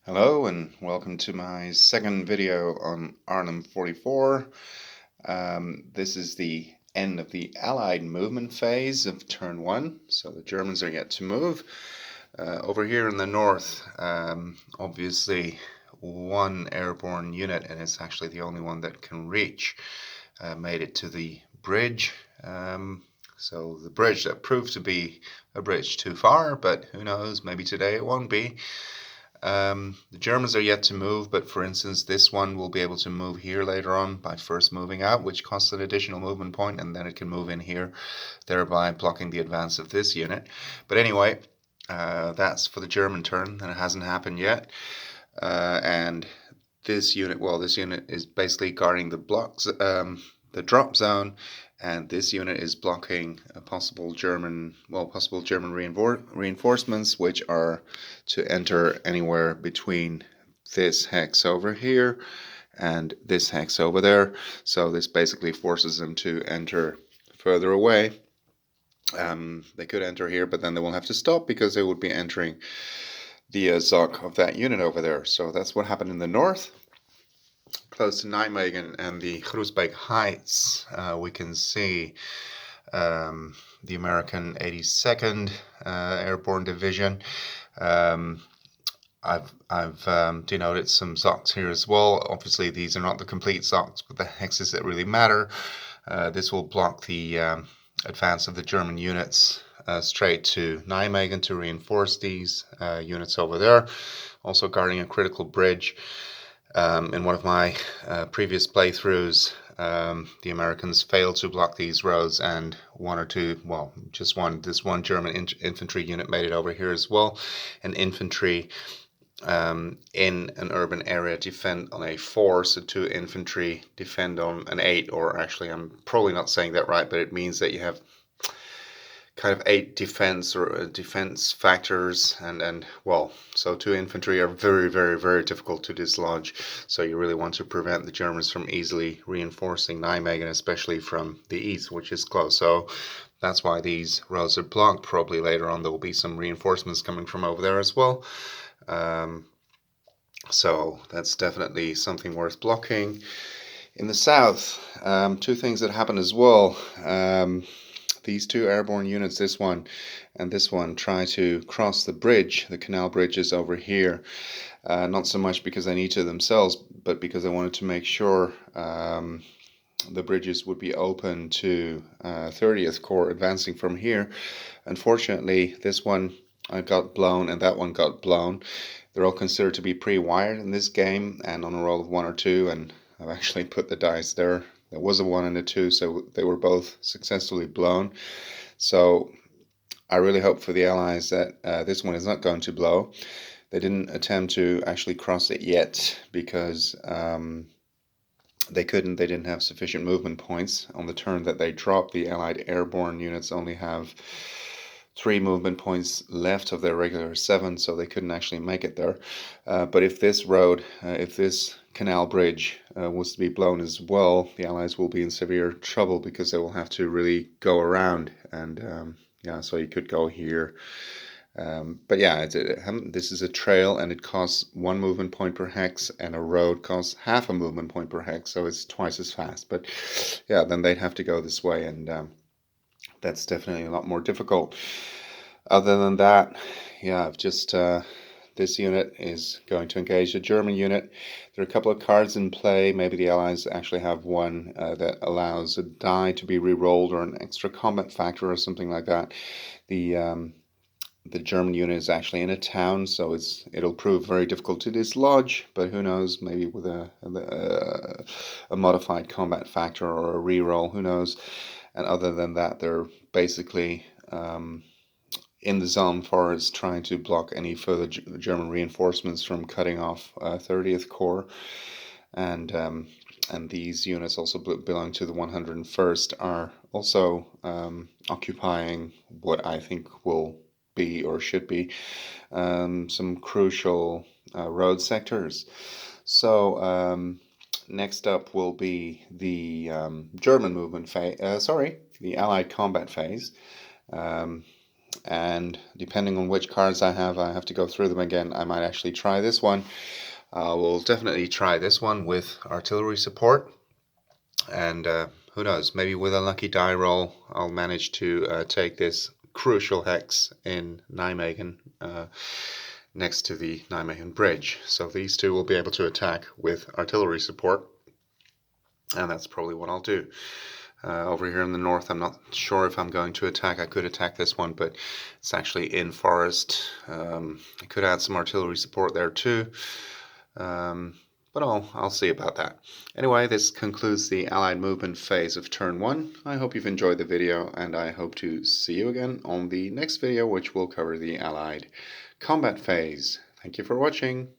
Hello and welcome to my second video on Arnhem 44. This is the end of the Allied movement phase of turn 1, so the Germans are yet to move. Over here in the north, obviously one airborne unit, and it's actually the only one that can reach, made it to the bridge. So the bridge that proved to be a bridge too far, but who knows, maybe today it won't be. The Germans are yet to move, but for instance, this one will be able to move here later on by first moving out, which costs an additional movement point, and then it can move in here, thereby blocking the advance of this unit. But anyway, that's for the German turn, and it hasn't happened yet. And this unit, well, this unit is basically guarding the blocks, the drop zone, and this unit is blocking a possible German reinforcements, which are to enter anywhere between this hex over here and this hex over there. So this basically forces them to enter further away. They could enter here, but then they will have to stop because they would be entering the ZOC of that unit over there. So that's what happened in the north. Close to Nijmegen and the Groesbeek Heights, we can see the American 82nd Airborne Division. I've denoted some ZOCs here as well. Obviously, these are not the complete ZOCs, but the hexes that really matter. This will block the advance of the German units straight to Nijmegen to reinforce these units over there. Also guarding a critical bridge. In one of my previous playthroughs, the Americans failed to block these roads, and this one German infantry unit made it over here as well. And infantry in an urban area defend on a 4, so 2 infantry defend on an 8, or actually I'm probably not saying that right, but it means that you have kind of 8 defense or defense factors, and well, so 2 infantry are very, very, very difficult to dislodge. So you really want to prevent the Germans from easily reinforcing Nijmegen, especially from the east, which is close. So that's why these roads are blocked. Probably later on there will be some reinforcements coming from over there as well. So that's definitely something worth blocking. In the south, 2 things that happen as well. These 2 airborne units, this one and this one, try to cross the bridge. The canal bridge is over here. Not so much because they need to themselves, but because I wanted to make sure the bridges would be open to 30th Corps advancing from here. Unfortunately, this one got blown and that one got blown. They're all considered to be pre-wired in this game and on a roll of 1 or 2, and I've actually put the dice there. There was a 1 and a 2, so they were both successfully blown. So I really hope for the Allies that this one is not going to blow. They didn't attempt to actually cross it yet because they couldn't. They didn't have sufficient movement points. On the turn that they dropped, the Allied airborne units only have 3 movement points left of their regular 7, so they couldn't actually make it there. But if this road, if this canal bridge was to be blown as well, the Allies will be in severe trouble because they will have to really go around, and yeah, so you could go here. But yeah, this is a trail, and it costs 1 movement point per hex, and a road costs half a movement point per hex, so it's twice as fast. But yeah, then they'd have to go this way, and that's definitely a lot more difficult. Other than that, yeah, I've just this unit is going to engage a German unit. There are a couple of cards in play. Maybe the Allies actually have one that allows a die to be re-rolled, or an extra combat factor or something like that. The German unit is actually in a town, so it'll prove very difficult to dislodge, but who knows, maybe with a modified combat factor or a re-roll, who knows. And other than that, they're basically in the zone forest trying to block any further German reinforcements from cutting off 30th Corps. And these units also belong to the 101st, are also occupying what I think will be, or should be, some crucial road sectors. So next up will be the German movement phase, the Allied combat phase. and depending on which cards I have to go through them again. I might actually try this one. We'll definitely try this one with artillery support, and who knows, maybe with a lucky die roll I'll manage to take this crucial hex in Nijmegen, next to the Nijmegen bridge. So these two will be able to attack with artillery support, and that's probably what I'll do. Over here in the north, I'm not sure if I'm going to attack. I could attack this one, but it's actually in forest. I could add some artillery support there too, but I'll see about that. Anyway, this concludes the Allied movement phase of turn 1. I hope you've enjoyed the video, and I hope to see you again on the next video, which will cover the Allied combat phase. Thank you for watching.